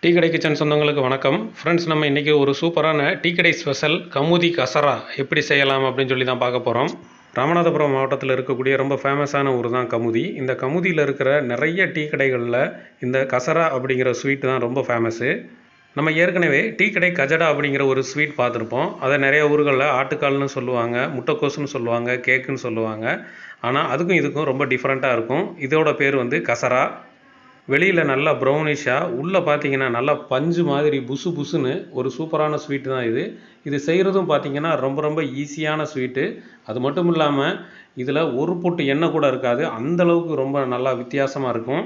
Tea கடை kitchen சொந்தங்களுக்கு வணக்கம். ஃப்ரெண்ட்ஸ், நம்ம இன்றைக்கி ஒரு சூப்பரான டீ கடை ஸ்பெஷல் கமுதி கசரா எப்படி செய்யலாம் அப்படின்னு சொல்லி தான் பார்க்க போகிறோம். ராமநாதபுரம் மாவட்டத்தில் இருக்கக்கூடிய ரொம்ப ஃபேமஸான ஊர் தான் கமுதி. இந்த கமுதியில் இருக்கிற நிறைய டீ கடைகளில் இந்த கசரா அப்படிங்கிற ஸ்வீட் தான் ரொம்ப ஃபேமஸ்ஸு. நம்ம ஏற்கனவே டீ கடை கஜடா அப்படிங்கிற ஒரு ஸ்வீட் பார்த்துருப்போம். அதை நிறைய ஊர்களில் ஆட்டுக்கால்னு சொல்லுவாங்க, முட்டைக்கோசுன்னு சொல்லுவாங்க, கேக்குன்னு சொல்லுவாங்க. ஆனால் அதுக்கும் இதுக்கும் ரொம்ப டிஃப்ரெண்ட்டாக இருக்கும். இதோட பேர் வந்து கசரா. வெளியில் நல்லா ப்ரௌனிஷாக, உள்ளே பார்த்தீங்கன்னா நல்லா பஞ்சு மாதிரி புசு புசுன்னு ஒரு சூப்பரான ஸ்வீட்டு தான் இது. இது செய்கிறதும் பார்த்தீங்கன்னா ரொம்ப ரொம்ப ஈஸியான ஸ்வீட்டு. அது மட்டும் இல்லாமல் இதில் ஒரு பொட்டு எண்ணெய் கூட இருக்காது. அந்தளவுக்கு ரொம்ப நல்லா வித்தியாசமாக இருக்கும்.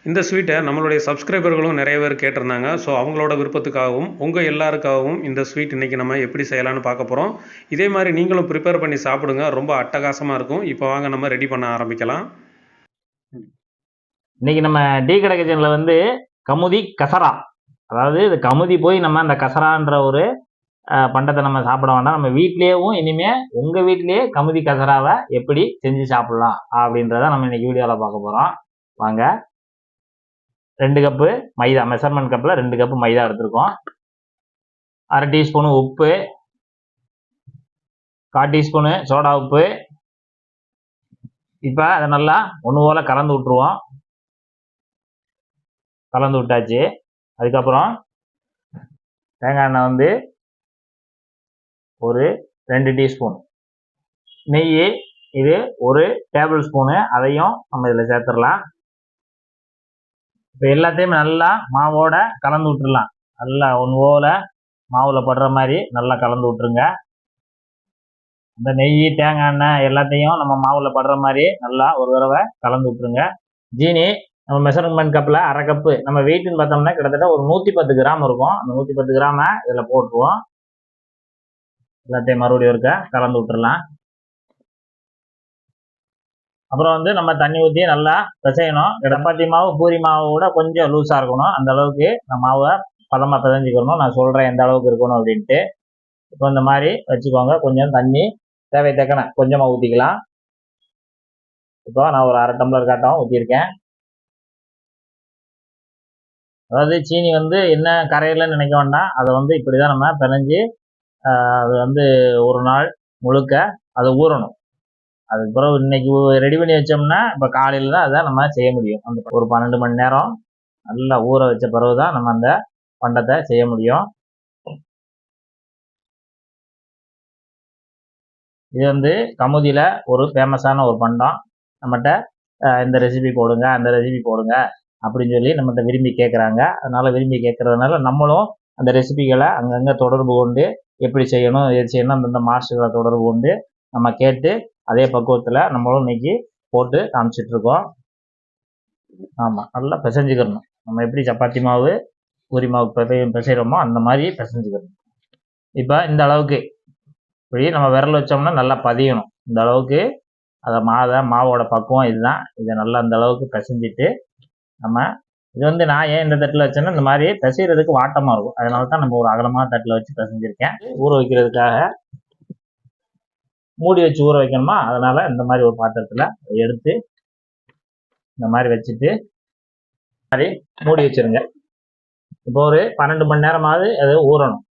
இந்த ஸ்வீட்டை நம்மளுடைய சப்ஸ்கிரைபர்களும் நிறைய பேர் கேட்டிருந்தாங்க. ஸோ அவங்களோட விருப்பத்துக்காகவும் உங்கள் எல்லாருக்காகவும் இந்த ஸ்வீட் இன்றைக்கி நம்ம எப்படி செய்யலான்னு பார்க்க போகிறோம். இதே மாதிரி நீங்களும் ப்ரிப்பேர் பண்ணி சாப்பிடுங்க. ரொம்ப அட்டகாசமாக இருக்கும். இப்போ வாங்க நம்ம ரெடி பண்ண ஆரம்பிக்கலாம். இன்னைக்கு நம்ம டீ கடை கிச்சனில் வந்து கமுதி கசரா, அதாவது இது கமுதி போய் நம்ம அந்த கசரான்ற ஒரு பண்டத்தை நம்ம சாப்பிட வேண்டாம். நம்ம வீட்லேயும் இனிமேல் உங்கள் வீட்லேயே கமுதி கசராவை எப்படி செஞ்சு சாப்பிடலாம் அப்படின்றத நம்ம இன்னைக்கு வீடியோவில் பார்க்க போகிறோம். வாங்க. 2 கப்பு மைதா, மெஷர்மெண்ட் கப்பில் 2 கப்பு மைதா எடுத்துருக்கோம். 1/2 டீஸ்பூனு உப்பு, 1/4 டீஸ்பூனு சோடா உப்பு. இப்போ அதை நல்லா ஒன்று போல் கலந்து விட்டுருவோம். கலந்து விட்டாச்சு. அதுக்கப்புறம் தேங்காய் எண்ணெய் வந்து ஒரு 2 டீஸ்பூன், நெய் இது 1 டேபிள் ஸ்பூனு, அதையும் நம்ம இதில் சேர்த்துடலாம். இப்போ எல்லாத்தையும் நல்லா மாவோட கலந்து விட்டுடலாம். நல்லா ஒன்று போல் மாவில் படுற மாதிரி நல்லா கலந்து விட்டுருங்க. இந்த நெய், தேங்காய் எண்ணெய் எல்லாத்தையும் நம்ம மாவில் படுற மாதிரி நல்லா ஒரு தடவை கலந்து விட்டுருங்க. ஜீனி நம்ம மெஷர்மெண்ட் கப்பில் 1/2 கப்பு, நம்ம வெயிட்டுன்னு பார்த்தோம்னா கிட்டத்தட்ட ஒரு 110 கிராம் இருக்கும். அந்த 110 கிராமை இதில் போட்டுருவோம். எல்லாத்தையும் மறுபடியும் இருக்க கலந்து விட்டுடலாம். அப்புறம் வந்து நம்ம தண்ணி ஊற்றி நல்லா பிசையணும். சப்பாத்தி மாவு, பூரி மாவை விட கொஞ்சம் லூஸாக இருக்கணும். அந்த அளவுக்கு நம்ம மாவை பதமாக பிசைஞ்சிக்கணும். நான் சொல்கிறேன் எந்த அளவுக்கு இருக்கணும் அப்படின்ட்டு. இப்போ இந்த மாதிரி வச்சுக்கோங்க. கொஞ்சம் தண்ணி தேவை தக்கன கொஞ்சமாக ஊற்றிக்கலாம். இப்போ நான் ஒரு 1/2 டம்ளர் காட்டம் ஊற்றிருக்கேன். அதாவது சீனி வந்து என்ன கரையிலன்னு நினைக்க வேண்டாம். அதை வந்து இப்படி தான் நம்ம பிணைஞ்சு அது வந்து ஒரு நாள் முழுக்க அது ஊறணும். அதுக்கு பிறகு இன்னைக்கு ரெடி பண்ணி வச்சோம்னா இப்போ காலையில் தான் அதை நம்ம செய்ய முடியும். அந்த ஒரு 12 மணி நேரம் நல்லா ஊற வச்ச பிறகு தான் நம்ம அந்த பண்டத்தை செய்ய முடியும். இது வந்து கமுதியில் ஒரு ஃபேமஸான ஒரு பண்டம். நம்மகிட்ட இந்த ரெசிபி போடுங்க, அந்த ரெசிபி போடுங்க அப்படின்னு சொல்லி நம்மகிட்ட விரும்பி கேட்குறாங்க. அதனால் விரும்பி கேட்குறதுனால நம்மளும் அந்த ரெசிபிகளை அங்கங்கே தொடர்பு கொண்டு எப்படி செய்யணும், எது செய்யணும், அந்தந்த மாஸ்டர்களை தொடர்பு கொண்டு நம்ம கேட்டு அதே பக்குவத்தில் நம்மளும் இன்னைக்கு போட்டு காமிச்சிட்ருக்கோம். ஆமாம், நல்லா பிசைஞ்சுக்கணும். நம்ம எப்படி சப்பாத்தி மாவு, பூரி மாவு பிசைகிறோமோ அந்த மாதிரி பிசைஞ்சுக்கணும். இப்போ இந்த அளவுக்கு இப்படி நம்ம விரல் வச்சோம்னா நல்லா பதியணும். இந்த அளவுக்கு அதை மாவோட பக்குவம் இதுதான். இதை நல்லா இந்த அளவுக்கு பிசைஞ்சிட்டு நம்ம இது வந்து நான் ஏன் இந்த தட்டில் வச்சேன்னா இந்த மாதிரி பிசைகிறதுக்கு வாட்டமாக இருக்கும். அதனால தான் நம்ம ஒரு அகலமான தட்டில் வச்சு பிசைஞ்சிருக்கேன். ஊற வைக்கிறதுக்காக மூடி வச்சு ஊற வைக்கணுமா, அதனால இந்த மாதிரி ஒரு பாத்திரத்தில் எடுத்து இந்த மாதிரி வச்சுட்டு மாதிரி மூடி வச்சிருங்க. இப்போ ஒரு 12 மணி நேரமாவது அது ஊறணும்.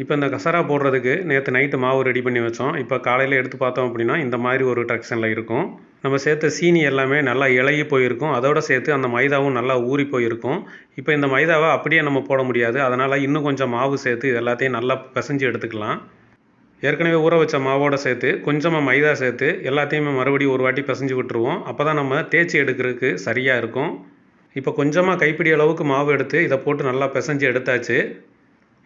இப்போ இந்த கசரா போடுறதுக்கு நேற்று நைட்டு மாவு ரெடி பண்ணி வச்சோம். இப்போ காலையில் எடுத்து பார்த்தோம் அப்படின்னா இந்த மாதிரி ஒரு டெக்ஸ்டனில் இருக்கும். நம்ம சேர்த்த சீனி எல்லாமே நல்லா இளகி போயிருக்கும். அதோடு சேர்த்து அந்த மைதாவும் நல்லா ஊறி போயிருக்கும். இப்போ இந்த மைதாவை அப்படியே நம்ம போட முடியாது. அதனால் இன்னும் கொஞ்சம் மாவு சேர்த்து இது எல்லாத்தையும் நல்லா பிசைஞ்சு எடுத்துக்கலாம். ஏற்கனவே ஊற வச்ச மாவோடு சேர்த்து கொஞ்சமாக மைதா சேர்த்து எல்லாத்தையுமே மறுபடியும் ஒரு வாட்டி பிசைஞ்சு விட்டுருவோம். அப்போ தான் நம்ம தேய்ச்சி எடுக்கிறதுக்கு சரியாக இருக்கும். இப்போ கொஞ்சமாக கைப்பிடி அளவுக்கு மாவு எடுத்து இதை போட்டு நல்லா பிசைஞ்சு எடுத்தாச்சு.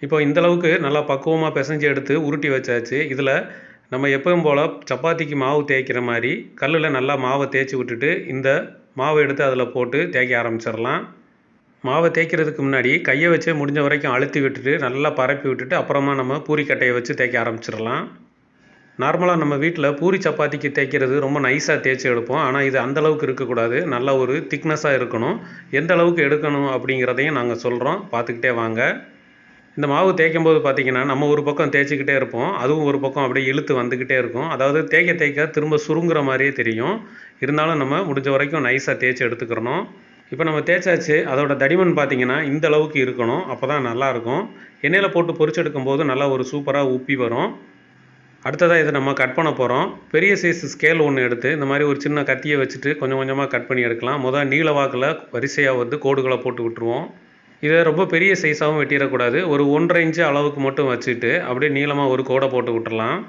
இப்போ இந்தளவுக்கு நல்லா பக்குவமாக பிசைஞ்சு எடுத்து உருட்டி வச்சாச்சு. இதில் நம்ம எப்பவும் போல் சப்பாத்திக்கு மாவு தேய்க்கிற மாதிரி கல்லில் நல்லா மாவை தேய்ச்சி விட்டுட்டு இந்த மாவை எடுத்து அதில் போட்டு தேய்க்க ஆரம்பிச்சிடலாம். மாவை தேய்க்கிறதுக்கு முன்னாடி கையை வச்சு முடிஞ்ச வரைக்கும் அழுத்தி விட்டுட்டு நல்லா பரப்பி விட்டுட்டு அப்புறமா நம்ம பூரிக்கட்டையை வச்சு தேய்க்க ஆரம்பிச்சிடலாம். நார்மலாக நம்ம வீட்டில் பூரி சப்பாத்திக்கு தேய்க்கிறது ரொம்ப நைஸாக தேய்ச்சி எடுப்போம். ஆனால் இது அந்தளவுக்கு இருக்கக்கூடாது. நல்ல ஒரு திக்னஸாக இருக்கணும். எந்த அளவுக்கு எடுக்கணும் அப்படிங்கிறதையும் நாங்கள் சொல்கிறோம், பார்த்துக்கிட்டே வாங்க. இந்த மாவு தேய்க்கும் போது பார்த்திங்கன்னா நம்ம ஒரு பக்கம் தேய்ச்சிக்கிட்டே இருப்போம், அதுவும் ஒரு பக்கம் அப்படியே இழுத்து வந்துக்கிட்டே இருக்கும். அதாவது தேய்க்க திரும்ப சுருங்குற மாதிரியே தெரியும். இருந்தாலும் நம்ம முடிஞ்ச வரைக்கும் நைஸாக தேய்ச்சி எடுத்துக்கிறணும். இப்போ நம்ம தேய்ச்சாச்சு. அதோட தடிமன் பார்த்தீங்கன்னா, இந்த அளவுக்கு இருக்கணும். அப்போ தான் நல்லாயிருக்கும். எண்ணெயில் போட்டு பொரிச்செடுக்கும் போது நல்லா ஒரு சூப்பராக உப்பி வரும். அடுத்ததா இதை நம்ம கட் பண்ண போகிறோம். பெரிய சைஸ் ஸ்கேல் ஒன்று எடுத்து இந்த மாதிரி ஒரு சின்ன கத்தியை வச்சுட்டு கொஞ்சம் கொஞ்சமாக கட் பண்ணி எடுக்கலாம். நீள வாக்கில் வரிசையாக கோடுகளை போட்டு விட்டுருவோம். இதை ரொம்ப பெரிய சைஸாகவும் வெட்டிடக்கூடாது. ஒரு 1.5 இன்ச்சு அளவுக்கு மட்டும் வச்சுட்டு அப்படியே நீளமாக ஒரு கோடை போட்டு விட்டுறலாம்.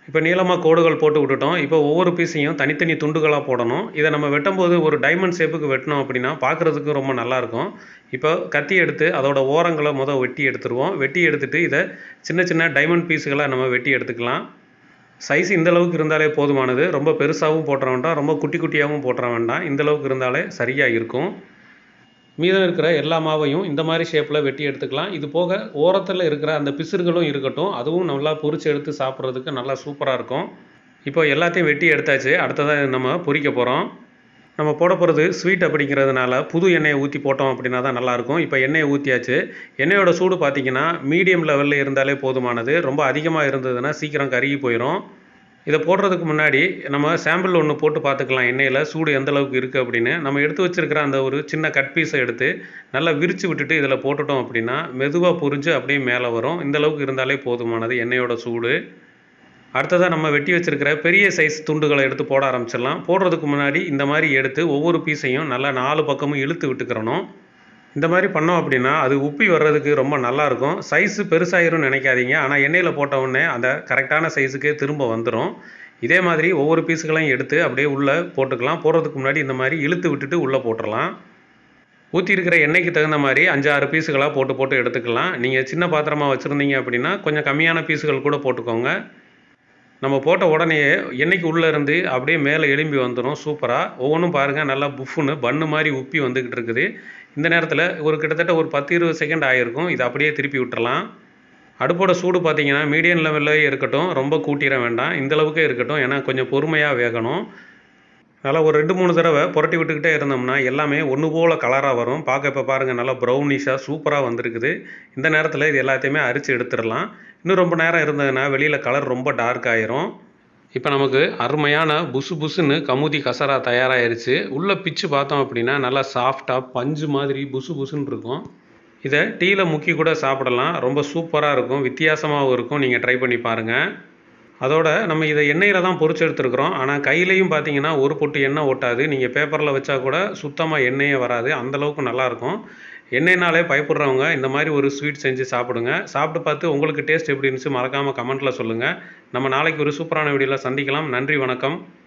இப்போ நீளமாக கோடுகள் போட்டு விட்டுட்டோம். இப்போ ஒவ்வொரு பீஸையும் தனித்தனி துண்டுகளாக போடணும். இதை நம்ம வெட்டும்போது ஒரு டைமண்ட் ஷேப்புக்கு வெட்டினோம் அப்படின்னா பார்க்குறதுக்கு ரொம்ப நல்லாயிருக்கும். இப்போ கத்தி எடுத்து அதோட ஓரங்களை வெட்டி எடுத்துருவோம். வெட்டி எடுத்துகிட்டு இதை சின்ன சின்ன டைமண்ட் பீஸுகளாக நம்ம வெட்டி எடுத்துக்கலாம். சைஸ் இந்த அளவுக்கு இருந்தாலே போதுமானது. ரொம்ப பெருசாகவும் போட்டுற வேண்டாம், ரொம்ப குட்டி குட்டியாகவும் போட்டுற வேண்டாம். இந்த அளவுக்கு இருந்தாலே சரியாக இருக்கும். மீதம் இருக்கிற எல்லா மாவையும் இந்த மாதிரி ஷேப்பில் வெட்டி எடுத்துக்கலாம். இது போக ஓரத்தில் இருக்கிற அந்த பிசுறுகளும் இருக்கட்டும். அதுவும் நல்லா பொரிச்சு எடுத்து சாப்பிட்றதுக்கு நல்லா சூப்பராக இருக்கும். இப்போ எல்லாத்தையும் வெட்டி எடுத்தாச்சு. அடுத்ததாக நம்ம பொரிக்க போகிறோம். நம்ம போட போகிறது ஸ்வீட் அப்படிங்கிறதுனால புது எண்ணெயை ஊற்றி போட்டோம் அப்படின்னா தான் நல்லாயிருக்கும். இப்போ எண்ணெயை ஊற்றியாச்சு. எண்ணெயோட சூடு பார்த்திங்கன்னா மீடியம் லெவலில் இருந்தாலே போதுமானது. ரொம்ப அதிகமாக இருந்ததுன்னா சீக்கிரம் கருகி போயிடும். இதை போடுறதுக்கு முன்னாடி நம்ம சாம்பிள் ஒன்று போட்டு பார்த்துக்கலாம். எண்ணெயில் சூடு எந்த அளவுக்கு இருக்குது அப்படின்னு. நம்ம எடுத்து வச்சுருக்கிற அந்த ஒரு சின்ன கட் பீஸை எடுத்து நல்லா விரித்து விட்டுட்டு இதில் போட்டுட்டோம் அப்படின்னா மெதுவாக பொரிஞ்சு அப்படியே மேலே வரும். இந்த அளவுக்கு இருந்தாலே போதுமானது எண்ணெயோட சூடு. அடுத்ததாக நம்ம வெட்டி வச்சுருக்கிற பெரிய சைஸ் துண்டுகளை எடுத்து போட ஆரம்பிச்சிடலாம். போடுறதுக்கு முன்னாடி இந்த மாதிரி எடுத்து ஒவ்வொரு பீஸையும் நல்லா 4 பக்கமும் இழுத்து விட்டுக்கிறணும். இந்த மாதிரி பண்ணோம் அப்படின்னா அது உப்பி வர்றதுக்கு ரொம்ப நல்லாயிருக்கும். சைஸு பெருசாகிரும்னு நினைக்காதீங்க. ஆனால் எண்ணெயில் போட்ட உடனே அந்த கரெக்டான சைஸுக்கு திரும்ப வந்துடும். இதே மாதிரி ஒவ்வொரு பீஸுகளையும் எடுத்து அப்படியே உள்ளே போட்டுக்கலாம். போடுறதுக்கு முன்னாடி இந்த மாதிரி இழுத்து விட்டுட்டு உள்ளே போட்டுடலாம். ஊற்றி இருக்கிற எண்ணெய்க்கு தகுந்த மாதிரி 5-6 பீஸுகளாக போட்டு எடுத்துக்கலாம். நீங்கள் சின்ன பாத்திரமாக வச்சுருந்தீங்க அப்படின்னா கொஞ்சம் கம்மியான பீஸுகள் கூட போட்டுக்கோங்க. நம்ம போட்ட உடனேயே எண்ணெய்க்கு உள்ளே இருந்து அப்படியே மேலே எழும்பி வந்துடும் சூப்பராக. ஒவ்வொன்றும் பாருங்கள் நல்லா புஃப்னு பன்னு மாதிரி உப்பி வந்துக்கிட்டு இருக்குது. இந்த நேரத்தில் கிட்டத்தட்ட ஒரு 10-20 செகண்ட் ஆகிருக்கும். இதை அப்படியே திருப்பி விட்டுறலாம். அடுப்போட சூடு பார்த்திங்கன்னா மீடியம் லெவலில் இருக்கட்டும், ரொம்ப கூட்டிட வேண்டாம். இந்தளவுக்கே இருக்கட்டும். ஏன்னா கொஞ்சம் பொறுமையாக வேகணும். நல்லா ஒரு 2-3 தடவை புரட்டி விட்டுக்கிட்டே இருந்தோம்னா எல்லாமே ஒன்று போல் கலராக வரும். இப்போ பாருங்கள் நல்லா ப்ரௌனிஷாக சூப்பராக வந்திருக்குது. இந்த நேரத்தில் இது எல்லாத்தையுமே அரிச்சு எடுத்துடலாம். இன்னும் ரொம்ப நேரம் இருந்ததுன்னா வெளியில் கலர் ரொம்ப டார்க் ஆயிரும். இப்போ நமக்கு அருமையான புசு புசுன்னு கமுதி கசரா தயாராகிருச்சு. உள்ளே பிச்சு பார்த்தோம் அப்படின்னா நல்லா சாஃப்டாக பஞ்சு மாதிரி புசு புசுன்னு இருக்கும். இதை டீயில் முக்கி கூட சாப்பிடலாம். ரொம்ப சூப்பராக இருக்கும், வித்தியாசமாகவும் இருக்கும். நீங்கள் ட்ரை பண்ணி பாருங்கள். அதோட நம்ம இதை எண்ணெயில் தான் பொரிச்சு எடுத்துருக்குறோம். ஆனால் கையிலையும் பார்த்தீங்கன்னா ஒரு பொட்டு எண்ணெய் ஒட்டாது. நீங்கள் பேப்பரில் வச்சா கூட சுத்தமாக எண்ணெயே வராது. அந்தளவுக்கு நல்லாயிருக்கும். எண்ணெய்னாலே பயப்படுறவங்க இந்த மாதிரி ஒரு ஸ்வீட் செஞ்சு சாப்பிடுங்க. சாப்பிட்டு பார்த்து உங்களுக்கு டேஸ்ட் எப்படி இருந்துச்சு மறக்காமல் கமெண்ட்டில் சொல்லுங்கள். நம்ம நாளைக்கு ஒரு சூப்பரான வீடியோவில் சந்திக்கலாம். நன்றி, வணக்கம்.